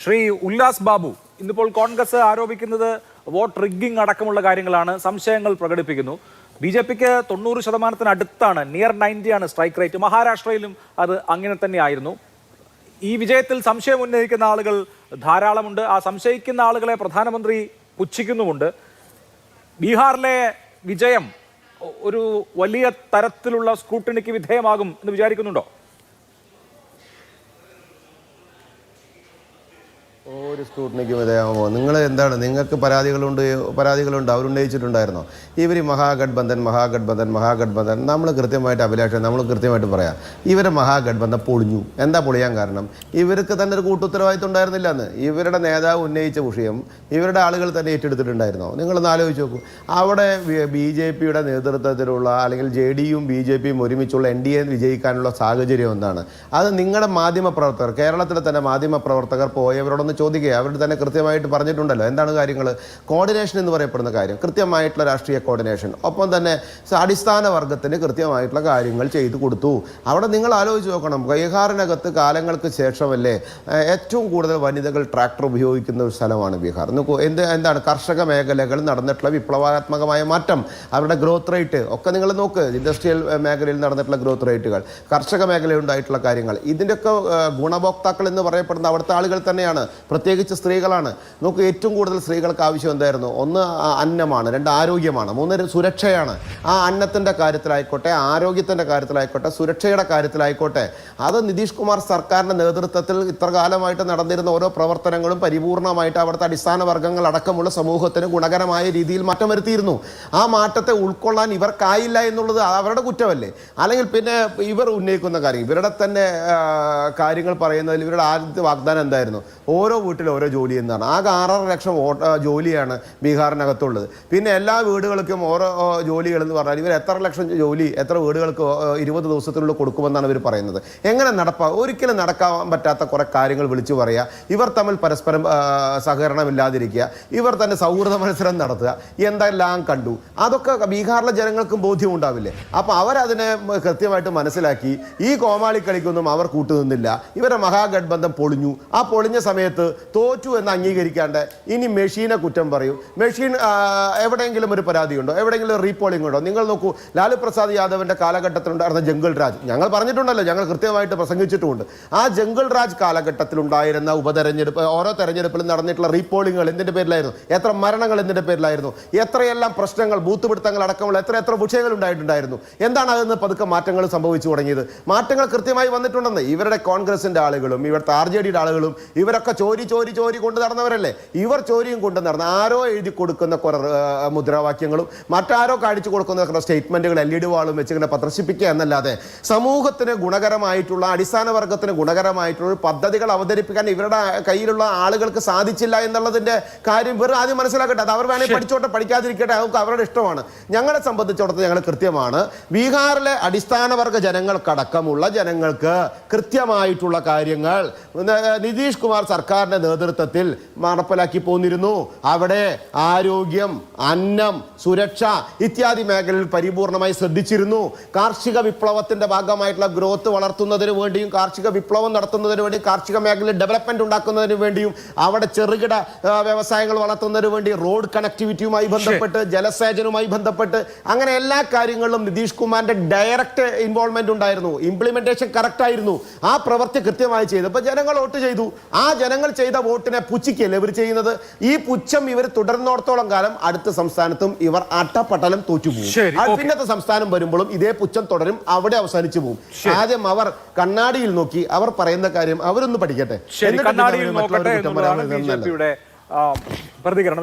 ശ്രീ ഉല്ലാസ് ബാബു ഇന്നിപ്പോൾ കോൺഗ്രസ് ആരോപിക്കുന്നത് vote rigging അടക്കമുള്ള കാര്യങ്ങളാണ്. സംശയങ്ങൾ പ്രകടിപ്പിക്കുന്നു. ബി.ജെ.പിക്ക് 90% അടുത്താണ്, നിയർ 90 ആണ് സ്ട്രൈക്ക് റേറ്റ്. മഹാരാഷ്ട്രയിലും അത് അങ്ങനെ തന്നെയായിരുന്നു. ഈ വിജയത്തിൽ സംശയം ഉന്നയിക്കുന്ന ആളുകൾ ധാരാളമുണ്ട്. ആ സംശയിക്കുന്ന ആളുകളെ പ്രധാനമന്ത്രി പുച്ഛിക്കുന്നുമുണ്ട്. ബീഹാറിലെ വിജയം ഒരു വലിയ തരത്തിലുള്ള സ്ക്രൂട്ടിനിക്ക് വിധേയമാകും എന്ന് വിചാരിക്കുന്നുണ്ടോ? ഒരു സ്ക്രൂട്ടിനിക്ക് വിധേയമാകുമോ? നിങ്ങൾ എന്താണ്, നിങ്ങൾക്ക് പരാതികളുണ്ട് അവരുന്നയിച്ചിട്ടുണ്ടായിരുന്നോ? ഇവർ മഹാഗഡ്ബന്ധൻ നമ്മൾ കൃത്യമായിട്ട് അഭിലാഷം നമ്മൾ കൃത്യമായിട്ട് പറയാം. ഇവരെ മഹാഗഡ്ബന്ധൻ പൊളിഞ്ഞു. എന്താ പൊളിയാൻ കാരണം? ഇവർക്ക് തന്നെ ഒരു കൂട്ടുത്തരവാദിത്വം ഉണ്ടായിരുന്നില്ല എന്ന്. ഇവരുടെ നേതാവ് ഉന്നയിച്ച വിഷയം ഇവരുടെ ആളുകൾ തന്നെ ഏറ്റെടുത്തിട്ടുണ്ടായിരുന്നോ? നിങ്ങളൊന്ന് ആലോചിച്ച് നോക്കൂ. അവിടെ ബി.ജെ.പിയുടെ നേതൃത്വത്തിലുള്ള അല്ലെങ്കിൽ JD-യും ബി.ജെ.പിയും ഒരുമിച്ചുള്ള NDA വിജയിക്കാനുള്ള സാഹചര്യം എന്താണ്? അത് നിങ്ങളുടെ മാധ്യമപ്രവർത്തകർ, കേരളത്തിലെ തന്നെ മാധ്യമപ്രവർത്തകർ പോയവരോടൊന്ന് ചോദിക്കുക. അവർ തന്നെ കൃത്യമായിട്ട് പറഞ്ഞിട്ടുണ്ടല്ലോ എന്താണ് കാര്യങ്ങൾ. കോർഡിനേഷൻ എന്ന് പറയപ്പെടുന്ന കാര്യം, കൃത്യമായിട്ടുള്ള രാഷ്ട്രീയ കോർഡിനേഷൻ, ഒപ്പം തന്നെ അടിസ്ഥാന വർഗത്തിന് കൃത്യമായിട്ടുള്ള കാര്യങ്ങൾ ചെയ്തു കൊടുത്തു. അവിടെ നിങ്ങൾ ആലോചിച്ച് നോക്കണം. ബീഹാറിനകത്ത് കാലങ്ങൾക്ക് ശേഷമല്ലേ ഏറ്റവും കൂടുതൽ വനിതകൾ ട്രാക്ടർ ഉപയോഗിക്കുന്ന ഒരു സ്ഥലമാണ് ബീഹാർ. നോക്കൂ, എന്താണ് കർഷക മേഖലകളിൽ നടന്നിട്ടുള്ള വിപ്ലവാത്മകമായ മാറ്റം, അവരുടെ ഗ്രോത്ത് റേറ്റ് ഒക്കെ നിങ്ങൾ നോക്ക്. ഇൻഡസ്ട്രിയൽ മേഖലയിൽ നടന്നിട്ടുള്ള ഗ്രോത്ത് റേറ്റുകൾ, കർഷക മേഖലയിൽ ഉണ്ടായിട്ടുള്ള കാര്യങ്ങൾ, ഇതിൻ്റെയൊക്കെ ഗുണഭോക്താക്കൾ എന്ന് പറയപ്പെടുന്ന അവിടുത്തെ ആളുകൾ തന്നെയാണ്, പ്രത്യേകിച്ച് സ്ത്രീകളാണ്. നോക്കൂ, ഏറ്റവും കൂടുതൽ സ്ത്രീകൾക്ക് ആവശ്യം എന്തായിരുന്നു? ഒന്ന് അന്നമാണ്, രണ്ട് ആരോഗ്യമാണ്, മൂന്ന് സുരക്ഷയാണ്. ആ അന്നത്തിൻ്റെ കാര്യത്തിലായിക്കോട്ടെ, ആരോഗ്യത്തിൻ്റെ കാര്യത്തിലായിക്കോട്ടെ, സുരക്ഷയുടെ കാര്യത്തിലായിക്കോട്ടെ, അത് നിതീഷ് കുമാർ സർക്കാരിൻ്റെ നേതൃത്വത്തിൽ ഇത്ര കാലമായിട്ട് നടന്നിരുന്ന ഓരോ പ്രവർത്തനങ്ങളും പരിപൂർണമായിട്ട് അവിടുത്തെ അടിസ്ഥാന വർഗ്ഗങ്ങൾ അടക്കമുള്ള സമൂഹത്തിന് ഗുണകരമായ രീതിയിൽ മാറ്റം വരുത്തിയിരുന്നു. ആ മാറ്റത്തെ ഉൾക്കൊള്ളാൻ ഇവർക്കായില്ല എന്നുള്ളത് അവരുടെ കുറ്റമല്ലേ? അല്ലെങ്കിൽ പിന്നെ ഇവർ ഉന്നയിക്കുന്ന കാര്യം, ഇവരുടെ തന്നെ കാര്യങ്ങൾ പറയുന്നതിൽ ഇവരുടെ ആദ്യത്തെ വാഗ്ദാനം എന്തായിരുന്നു? ഓരോ വീട്ടിലും ഓരോ ജോലി എന്നാണ്. ആകെ 6.5 ലക്ഷം ജോലിയാണ് ബീഹാറിനകത്തുള്ളത്. പിന്നെ എല്ലാ വീടുകൾക്കും ഓരോ ജോലികളെന്ന് പറഞ്ഞാൽ ഇവർ എത്ര ലക്ഷം ജോലി എത്ര വീടുകൾക്ക് 20 ദിവസത്തിനുള്ളിൽ കൊടുക്കുമെന്നാണ് ഇവർ പറയുന്നത്. എങ്ങനെ ഒരിക്കലും നടക്കാൻ പറ്റാത്ത കുറേ കാര്യങ്ങൾ വിളിച്ചു പറയുക, ഇവർ തമ്മിൽ പരസ്പരം സഹകരണമില്ലാതിരിക്കുക, ഇവർ തന്നെ സൗഹൃദ മത്സരം നടത്തുക, എന്തെല്ലാം കണ്ടു. അതൊക്കെ ബീഹാറിലെ ജനങ്ങൾക്കും ബോധ്യമുണ്ടാവില്ലേ? അപ്പോൾ അവരതിനെ കൃത്യമായിട്ട് മനസ്സിലാക്കി ഈ കോമാളിക്കളിക്കൊന്നും അവർ കൂട്ടുനിന്നില്ല. ഇവരെ മഹാഗഡ്ബന്ധം പൊളിഞ്ഞു. ആ പൊളിഞ്ഞ സമയത്ത് തോറ്റു എന്ന് അംഗീകരിക്കാണ്ട് ഇനി മെഷീനെ കുറ്റം പറയും. മെഷീൻ എവിടെയെങ്കിലും ഒരു പരാതിയുണ്ടോ? എവിടെയെങ്കിലും റീപോളിംഗ് ഉണ്ടോ? നിങ്ങൾ നോക്കൂ, ലാലു പ്രസാദ് യാദവിൻ്റെ കാലഘട്ടത്തിലുണ്ടായിരുന്ന ജംഗിൾ രാജ്, ഞങ്ങൾ പറഞ്ഞിട്ടുണ്ടല്ലോ, ഞങ്ങൾ കൃത്യമായിട്ട് പ്രസംഗിച്ചിട്ടുമുണ്ട്. ആ ജംഗിൾ രാജ് കാലഘട്ടത്തിലുണ്ടായിരുന്ന ഉപതെരഞ്ഞെടുപ്പ്, ഓരോ തെരഞ്ഞെടുപ്പിലും നടന്നിട്ടുള്ള റീപോളിങ്ങുകൾ എന്തിൻ്റെ പേരിലായിരുന്നു? എത്ര മരണങ്ങൾ എന്തിൻ്റെ പേരിലായിരുന്നു? എത്രയെല്ലാം പ്രശ്നങ്ങൾ, ബൂത്ത് പിടുത്തങ്ങൾ അടക്കമുള്ള എത്ര വിഷയങ്ങൾ ഉണ്ടായിട്ടുണ്ടായിരുന്നു? എന്താണ് അതെന്ന് പതുക്കെ മാറ്റങ്ങൾ സംഭവിച്ചു തുടങ്ങിയത്? മാറ്റങ്ങൾ കൃത്യമായി വന്നിട്ടുണ്ടെന്ന്. ഇവരുടെ കോൺഗ്രസിൻ്റെ ആളുകളും ഇവിടുത്തെ RJDയുടെ ആളുകളും ഇവരൊക്കെ ചോരി കൊണ്ട് നടന്നവരല്ലേ? ഇവർ ചോരിയും കൊണ്ട് നടന്ന, ആരോ എഴുതി കൊടുക്കുന്ന കുറെ മുദ്രാവാക്യങ്ങളും മറ്റാരോ കാണിച്ചു കൊടുക്കുന്ന സ്റ്റേറ്റ്മെന്റുകൾ LED വാളും വെച്ച് ഇങ്ങനെ പ്രദർശിപ്പിക്കുക എന്നല്ലാതെ സമൂഹത്തിന് ഗുണകരമായിട്ടുള്ള, അടിസ്ഥാന വർഗത്തിന് ഗുണകരമായിട്ടുള്ള പദ്ധതികൾ അവതരിപ്പിക്കാൻ ഇവരുടെ കയ്യിലുള്ള ആളുകൾക്ക് സാധിച്ചില്ല എന്നുള്ളതിന്റെ കാര്യം ഇവർ ആദ്യം മനസ്സിലാക്കട്ടെ. അത് അവർ വേണമെങ്കിൽ പഠിച്ചോട്ടെ, പഠിക്കാതിരിക്കട്ടെ, അതൊക്കെ അവരുടെ ഇഷ്ടമാണ്. ഞങ്ങളെ സംബന്ധിച്ചിടത്തോളം ഞങ്ങൾ കൃത്യമാണ്, ബീഹാറിലെ അടിസ്ഥാന വർഗ ജനങ്ങൾക്കടക്കമുള്ള ജനങ്ങൾക്ക് കൃത്യമായിട്ടുള്ള കാര്യങ്ങൾ നിതീഷ് കുമാർ സർക്കാരിന്റെ നേതൃത്വത്തിൽ നടപ്പിലാക്കി പോന്നിരുന്നു. അവിടെ ആരോഗ്യം, അന്നം, സുരക്ഷ ഇത്യാദി മേഖലയിൽ പരിപൂർണമായി ശ്രദ്ധിച്ചിരുന്നു. കാർഷിക വിപ്ലവത്തിന്റെ ഭാഗമായിട്ടുള്ള ഗ്രോത്ത് വളർത്തുന്നതിന് വേണ്ടിയും, കാർഷിക വിപ്ലവം നടത്തുന്നതിന് വേണ്ടിയും, കാർഷിക മേഖലയിൽ ഡെവലപ്മെന്റ് ഉണ്ടാക്കുന്നതിന് വേണ്ടിയും, അവിടെ ചെറുകിട വ്യവസായങ്ങൾ വളർത്തുന്നതിന് വേണ്ടി റോഡ് കണക്ടിവിറ്റിയുമായി ബന്ധപ്പെട്ട്, ജലസേചനവുമായി ബന്ധപ്പെട്ട്, അങ്ങനെ എല്ലാ കാര്യങ്ങളിലും നിതീഷ് കുമാറിന്റെ ഡയറക്റ്റ് ഇൻവോൾവ്മെന്റ് ഉണ്ടായിരുന്നു. ഇംപ്ലിമെന്റേഷൻ കറക്റ്റ് ആയിരുന്നു. ആ പ്രവൃത്തി കൃത്യമായി ചെയ്തപ്പോൾ ജനങ്ങൾ വോട്ട് ചെയ്തു. ആ ജനങ്ങൾ ചെയ്ത വോട്ടിനെ പുച്ഛിക്കല്ലേ ഇവർ ചെയ്യുന്നത്? ഈ പുച്ഛം ഇവർ തുടർന്നോടത്തോളം കാലം അടുത്ത സംസ്ഥാനത്തും ഇവർ അട്ടപ്പട്ടലം തോറ്റുപോകും. പിന്നത്തെ സംസ്ഥാനം വരുമ്പോഴും ഇതേ പുച്ഛം തുടരും, അവിടെ അവസാനിച്ചു പോകും. ആദ്യം അവർ കണ്ണാടിയിൽ നോക്കി അവർ പറയുന്ന കാര്യം അവരൊന്ന് പഠിക്കട്ടെ. പ്രതികരണം.